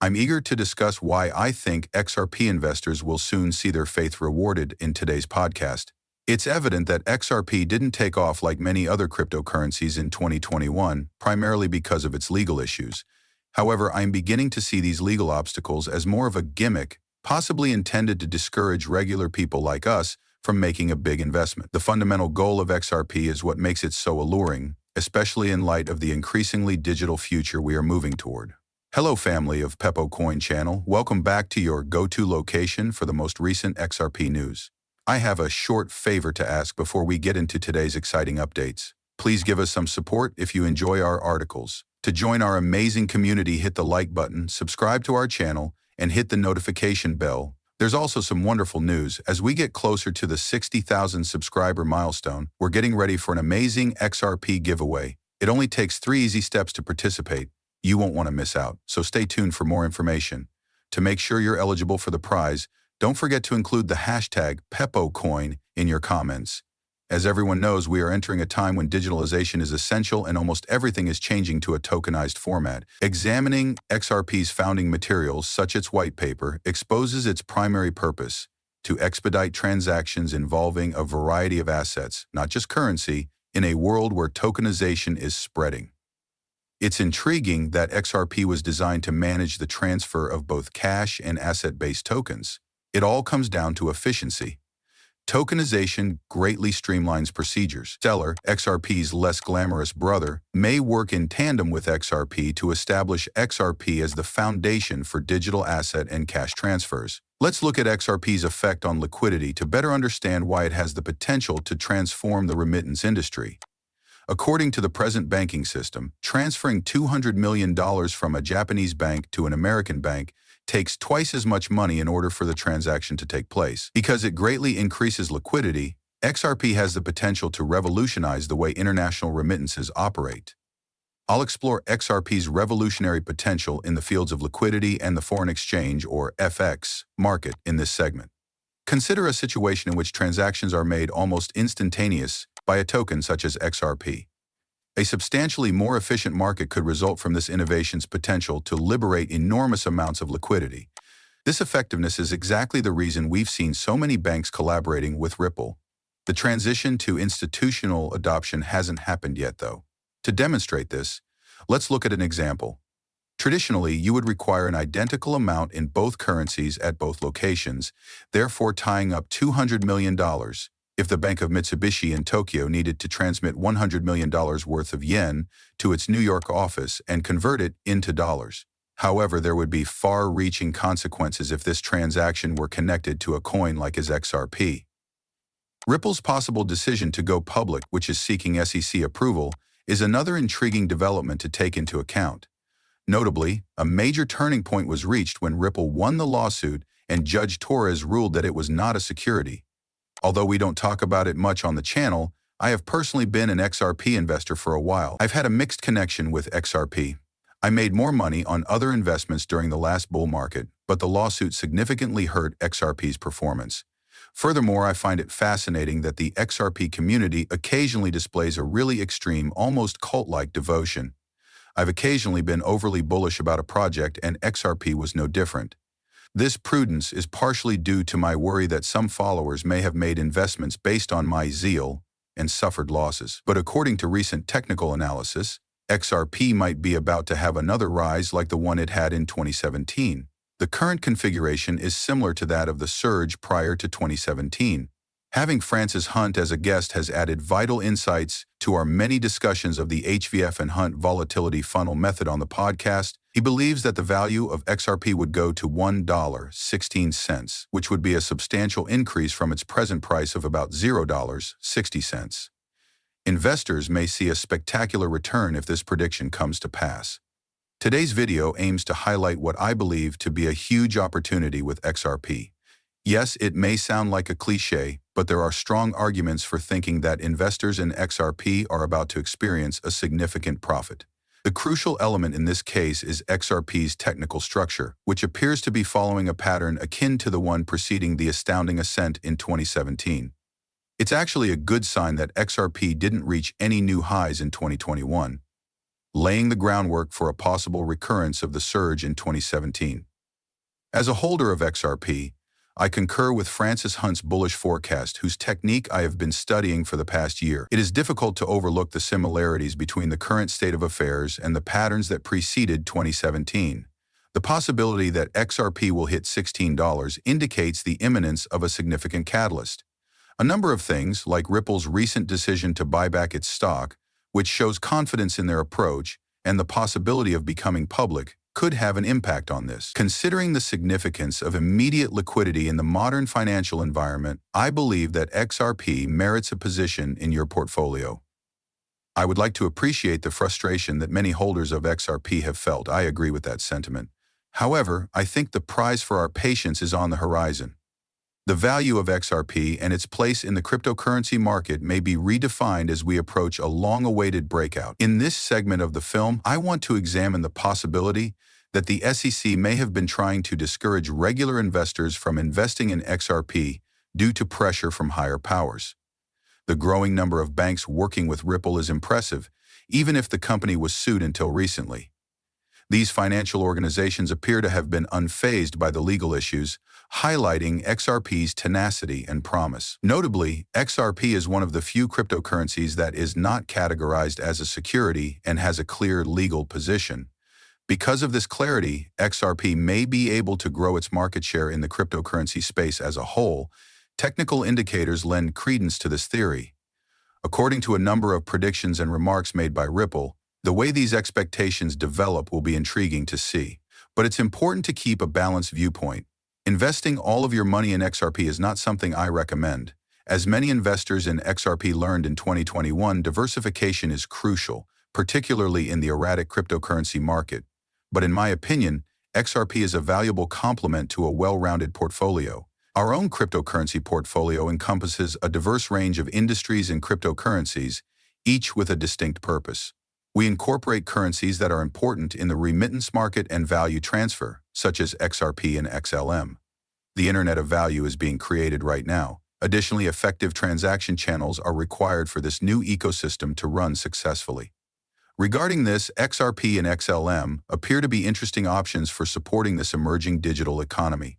I'm eager to discuss why I think XRP investors will soon see their faith rewarded in today's podcast. It's evident that XRP didn't take off like many other cryptocurrencies in 2021, primarily because of its legal issues. However, I'm beginning to see these legal obstacles as more of a gimmick, possibly intended to discourage regular people like us from making a big investment. The fundamental goal of XRP is what makes it so alluring, especially in light of the increasingly digital future we are moving toward. Hello family of Peppo Coin channel, welcome back to your go-to location for the most recent XRP news. I have a short favor to ask before we get into today's exciting updates. Please give us some support if you enjoy our articles. To join our amazing community, hit the like button, subscribe to our channel, and hit the notification bell. There's also some wonderful news. As we get closer to the 60,000 subscriber milestone, we're getting ready for an amazing XRP giveaway. It only takes 3 easy steps to participate. You won't want to miss out, so stay tuned for more information. To make sure you're eligible for the prize, don't forget to include the hashtag PeppoCoin in your comments. As everyone knows, we are entering a time when digitalization is essential and almost everything is changing to a tokenized format. Examining XRP's founding materials, such as its white paper, exposes its primary purpose: to expedite transactions involving a variety of assets, not just currency, in a world where tokenization is spreading. It's intriguing that XRP was designed to manage the transfer of both cash and asset-based tokens. It all comes down to efficiency. Tokenization greatly streamlines procedures. Stellar, XRP's less glamorous brother, may work in tandem with XRP to establish XRP as the foundation for digital asset and cash transfers. Let's look at XRP's effect on liquidity to better understand why it has the potential to transform the remittance industry. According to the present banking system, transferring $200 million from a Japanese bank to an American bank takes twice as much money in order for the transaction to take place. Because it greatly increases liquidity, XRP has the potential to revolutionize the way international remittances operate. I'll explore XRP's revolutionary potential in the fields of liquidity and the foreign exchange, or FX, market in this segment. Consider a situation in which transactions are made almost instantaneous by a token such as XRP. A substantially more efficient market could result from this innovation's potential to liberate enormous amounts of liquidity. This effectiveness is exactly the reason we've seen so many banks collaborating with Ripple. The transition to institutional adoption hasn't happened yet, though. To demonstrate this, let's look at an example. Traditionally, you would require an identical amount in both currencies at both locations, therefore tying up $200 million. If the Bank of Mitsubishi in Tokyo needed to transmit $100 million worth of yen to its New York office and convert it into dollars. However, there would be far-reaching consequences if this transaction were connected to a coin like XRP. Ripple's possible decision to go public, which is seeking SEC approval, is another intriguing development to take into account. Notably, a major turning point was reached when Ripple won the lawsuit and Judge Torres ruled that it was not a security. Although we don't talk about it much on the channel, I have personally been an XRP investor for a while. I've had a mixed connection with XRP. I made more money on other investments during the last bull market, but the lawsuit significantly hurt XRP's performance. Furthermore, I find it fascinating that the XRP community occasionally displays a really extreme, almost cult-like devotion. I've occasionally been overly bullish about a project, and XRP was no different. This prudence is partially due to my worry that some followers may have made investments based on my zeal and suffered losses. But according to recent technical analysis, XRP might be about to have another rise like the one it had in 2017. The current configuration is similar to that of the surge prior to 2017. Having Francis Hunt as a guest has added vital insights to our many discussions of the HVF and Hunt volatility funnel method on the podcast. He believes that the value of XRP would go to $1.16, which would be a substantial increase from its present price of about $0.60. Investors may see a spectacular return if this prediction comes to pass. Today's video aims to highlight what I believe to be a huge opportunity with XRP. Yes, it may sound like a cliche, but there are strong arguments for thinking that investors in XRP are about to experience a significant profit. The crucial element in this case is XRP's technical structure, which appears to be following a pattern akin to the one preceding the astounding ascent in 2017. It's actually a good sign that XRP didn't reach any new highs in 2021. laying the groundwork for a possible recurrence of the surge in 2017. As a holder of XRP, I concur with Francis Hunt's bullish forecast, whose technique I have been studying for the past year. It is difficult to overlook the similarities between the current state of affairs and the patterns that preceded 2017. The possibility that XRP will hit $16 indicates the imminence of a significant catalyst. A number of things, like Ripple's recent decision to buy back its stock, which shows confidence in their approach, and the possibility of becoming public, could have an impact on this. Considering the significance of immediate liquidity in the modern financial environment, I believe that XRP merits a position in your portfolio. I would like to appreciate the frustration that many holders of XRP have felt. I agree with that sentiment. However, I think the prize for our patience is on the horizon. The value of XRP and its place in the cryptocurrency market may be redefined as we approach a long-awaited breakout. In this segment of the film, I want to examine the possibility that the SEC may have been trying to discourage regular investors from investing in XRP due to pressure from higher powers. The growing number of banks working with Ripple is impressive, even if the company was sued until recently. These financial organizations appear to have been unfazed by the legal issues, highlighting XRP's tenacity and promise. Notably, XRP is one of the few cryptocurrencies that is not categorized as a security and has a clear legal position. Because of this clarity, XRP may be able to grow its market share in the cryptocurrency space as a whole. Technical indicators lend credence to this theory. According to a number of predictions and remarks made by Ripple, the way these expectations develop will be intriguing to see. But it's important to keep a balanced viewpoint. Investing all of your money in XRP is not something I recommend. As many investors in XRP learned in 2021, diversification is crucial, particularly in the erratic cryptocurrency market. But in my opinion, XRP is a valuable complement to a well-rounded portfolio. Our own cryptocurrency portfolio encompasses a diverse range of industries and cryptocurrencies, each with a distinct purpose. We incorporate currencies that are important in the remittance market and value transfer, such as XRP and XLM. The Internet of Value is being created right now. Additionally, effective transaction channels are required for this new ecosystem to run successfully. Regarding this, XRP and XLM appear to be interesting options for supporting this emerging digital economy.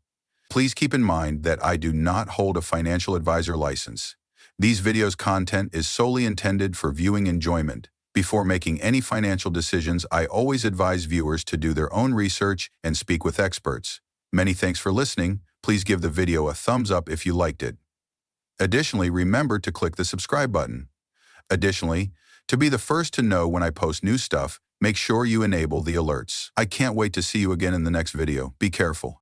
Please keep in mind that I do not hold a financial advisor license. These videos' content is solely intended for viewing enjoyment. Before making any financial decisions, I always advise viewers to do their own research and speak with experts. Many thanks for listening. Please give the video a thumbs up if you liked it. Additionally, remember to click the subscribe button. Additionally, to be the first to know when I post new stuff, make sure you enable the alerts. I can't wait to see you again in the next video. Be careful.